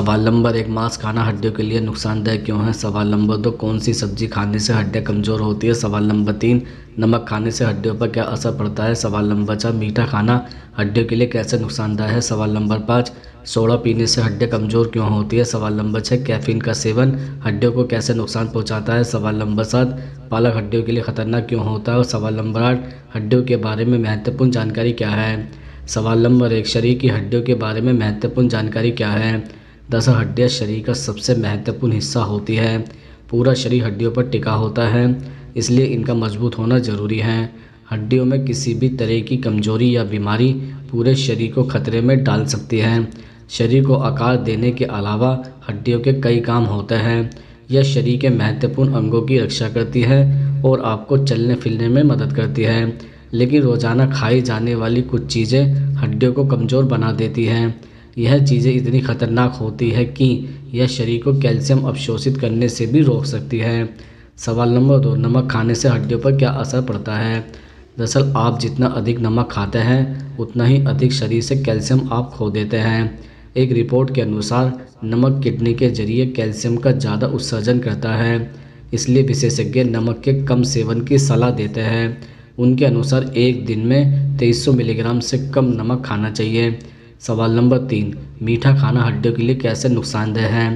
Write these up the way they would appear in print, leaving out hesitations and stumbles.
सवाल नंबर 1, मांस खाना हड्डियों के लिए नुकसानदायक क्यों है? सवाल नंबर 2, कौन सी सब्जी खाने से हड्डियां कमज़ोर होती है? सवाल नंबर 3, नमक खाने से हड्डियों पर क्या असर पड़ता है? सवाल नंबर 4, मीठा खाना हड्डियों के लिए कैसे नुकसानदायक है? सवाल नंबर 5, सोडा पीने से हड्डियां कमज़ोर क्यों होती है? सवाल नंबर 6, कैफीन का सेवन हड्डियों को कैसे नुकसान पहुँचाता है? सवाल नंबर 7, पालक हड्डियों के लिए खतरनाक क्यों होता है? और सवाल नंबर 8, हड्डियों के बारे में महत्वपूर्ण जानकारी क्या है? सवाल नंबर 1, शरीर की हड्डियों के बारे में महत्वपूर्ण जानकारी क्या है? दरअसल हड्डियाँ शरीर का सबसे महत्वपूर्ण हिस्सा होती है। पूरा शरीर हड्डियों पर टिका होता है, इसलिए इनका मजबूत होना ज़रूरी है। हड्डियों में किसी भी तरह की कमजोरी या बीमारी पूरे शरीर को खतरे में डाल सकती है। शरीर को आकार देने के अलावा हड्डियों के कई काम होते हैं। यह शरीर के महत्वपूर्ण अंगों की रक्षा करती है और आपको चलने फिरने में मदद करती है। लेकिन रोज़ाना खाई जाने वाली कुछ चीज़ें हड्डियों को कमज़ोर बना देती हैं। यह चीज़ें इतनी खतरनाक होती है कि यह शरीर को कैल्शियम अवशोषित करने से भी रोक सकती है। सवाल नंबर 2, नमक खाने से हड्डियों पर क्या असर पड़ता है? दरअसल आप जितना अधिक नमक खाते हैं उतना ही अधिक शरीर से कैल्शियम आप खो देते हैं। एक रिपोर्ट के अनुसार नमक किडनी के जरिए कैल्शियम का ज़्यादा उत्सर्जन करता है, इसलिए विशेषज्ञ नमक के कम सेवन की सलाह देते हैं। उनके अनुसार एक दिन में 2300 मिलीग्राम से कम नमक खाना चाहिए। सवाल नंबर 3, मीठा खाना हड्डियों के लिए कैसे नुकसानदेह है?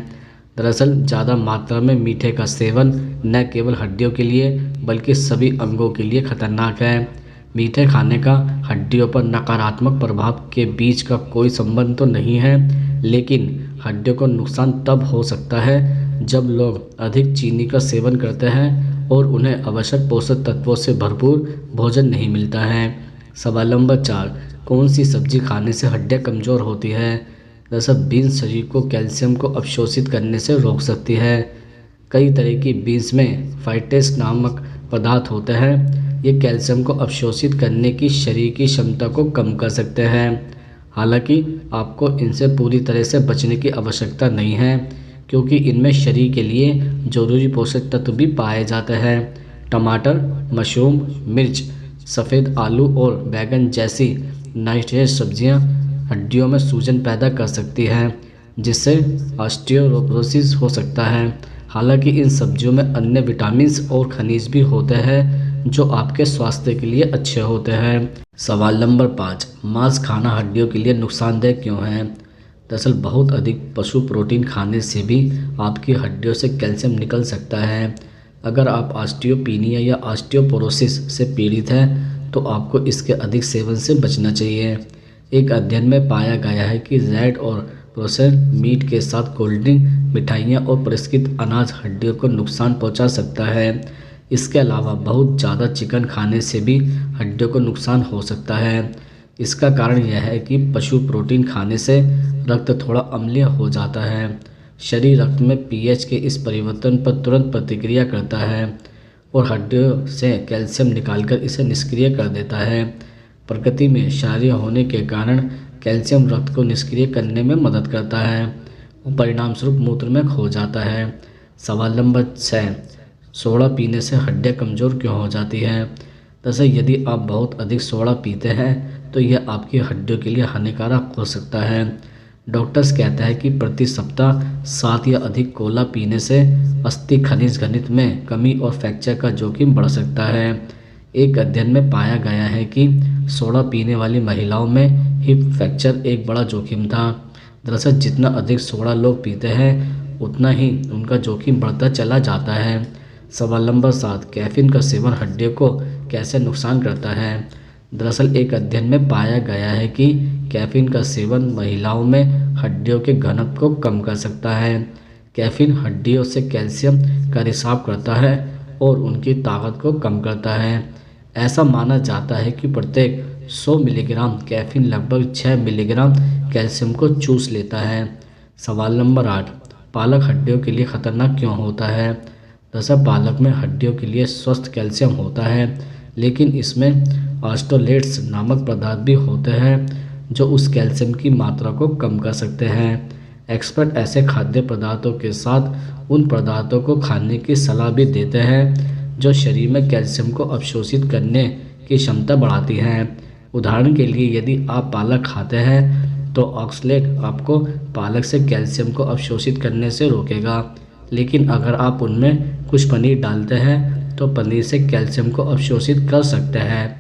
दरअसल ज़्यादा मात्रा में मीठे का सेवन न केवल हड्डियों के लिए बल्कि सभी अंगों के लिए खतरनाक है। मीठे खाने का हड्डियों पर नकारात्मक प्रभाव के बीच का कोई संबंध तो नहीं है, लेकिन हड्डियों को नुकसान तब हो सकता है जब लोग अधिक चीनी का सेवन करते हैं और उन्हें आवश्यक पोषक तत्वों से भरपूर भोजन नहीं मिलता है। सवाल नंबर 4, कौन सी सब्जी खाने से हड्डियाँ कमज़ोर होती है? दरअसल बीन्स शरीर को कैल्शियम को अवशोषित करने से रोक सकती है। कई तरह की बीन्स में फाइटेस नामक पदार्थ होते हैं। ये कैल्शियम को अवशोषित करने की शरीर की क्षमता को कम कर सकते हैं। हालांकि आपको इनसे पूरी तरह से बचने की आवश्यकता नहीं है, क्योंकि इनमें शरीर के लिए जरूरी पोषक तत्व भी पाए जाते हैं। टमाटर, मशरूम, मिर्च, सफ़ेद आलू और बैगन जैसी नाइट्रेट सब्जियां हड्डियों में सूजन पैदा कर सकती हैं, जिससे ऑस्टियोपोरोसिस हो सकता है। हालांकि इन सब्जियों में अन्य विटामिन्स और खनिज भी होते हैं जो आपके स्वास्थ्य के लिए अच्छे होते हैं। सवाल नंबर 5, मांस खाना हड्डियों के लिए नुकसानदेह क्यों है? दरअसल बहुत अधिक पशु प्रोटीन खाने से भी आपकी हड्डियों से कैल्शियम निकल सकता है। अगर आप ऑस्टियोपीनिया या ऑस्टियोपोरोसिस से पीड़ित हैं तो आपको इसके अधिक सेवन से बचना चाहिए। एक अध्ययन में पाया गया है कि रेड और प्रोसेस्ड मीट के साथ कोल्ड ड्रिंक, मिठाइयाँ और परिष्कृत अनाज हड्डियों को नुकसान पहुंचा सकता है। इसके अलावा बहुत ज़्यादा चिकन खाने से भी हड्डियों को नुकसान हो सकता है। इसका कारण यह है कि पशु प्रोटीन खाने से रक्त थोड़ा अम्लीय हो जाता है। शरीर रक्त में पीएच के इस परिवर्तन पर तुरंत प्रतिक्रिया करता है और हड्डियों से कैल्शियम निकालकर इसे निष्क्रिय कर देता है। प्रकृति में क्षारीय होने के कारण कैल्शियम रक्त को निष्क्रिय करने में मदद करता है और परिणामस्वरूप मूत्र में खो जाता है। सवाल नंबर 6, सोडा पीने से हड्डियाँ कमज़ोर क्यों हो जाती हैं? दरअसल यदि आप बहुत अधिक सोडा पीते हैं तो यह आपकी हड्डियों के लिए हानिकारक हो सकता है। डॉक्टर्स कहते हैं कि प्रति सप्ताह 7 या अधिक कोला पीने से अस्थि खनिज घनित में कमी और फ्रैक्चर का जोखिम बढ़ सकता है। एक अध्ययन में पाया गया है कि सोडा पीने वाली महिलाओं में हिप फ्रैक्चर एक बड़ा जोखिम था। दरअसल जितना अधिक सोडा लोग पीते हैं उतना ही उनका जोखिम बढ़ता चला जाता है। सवाल नंबर 7, कैफीन का सेवन हड्डियों को कैसे नुकसान करता है? दरअसल एक अध्ययन में पाया गया है कि कैफीन का सेवन महिलाओं में हड्डियों के घनत्व को कम कर सकता है। कैफीन हड्डियों से कैल्शियम का रिसाव करता है और उनकी ताकत को कम करता है। ऐसा माना जाता है कि प्रत्येक 100 मिलीग्राम कैफीन लगभग 6 मिलीग्राम कैल्शियम को चूस लेता है। सवाल नंबर 8, पालक हड्डियों के लिए खतरनाक क्यों होता है? दरअसल पालक में हड्डियों के लिए स्वस्थ कैल्शियम होता है, लेकिन इसमें ऑस्टोलेट्स नामक पदार्थ भी होते हैं जो उस कैल्शियम की मात्रा को कम कर सकते हैं। एक्सपर्ट ऐसे खाद्य पदार्थों के साथ उन पदार्थों को खाने की सलाह भी देते हैं जो शरीर में कैल्शियम को अवशोषित करने की क्षमता बढ़ाती हैं। उदाहरण के लिए यदि आप पालक खाते हैं तो ऑक्सलेट आपको पालक से कैल्शियम को अवशोषित करने से रोकेगा। लेकिन अगर आप उनमें कुछ पनीर डालते हैं तो पनीर से कैल्शियम को अवशोषित कर सकते हैं।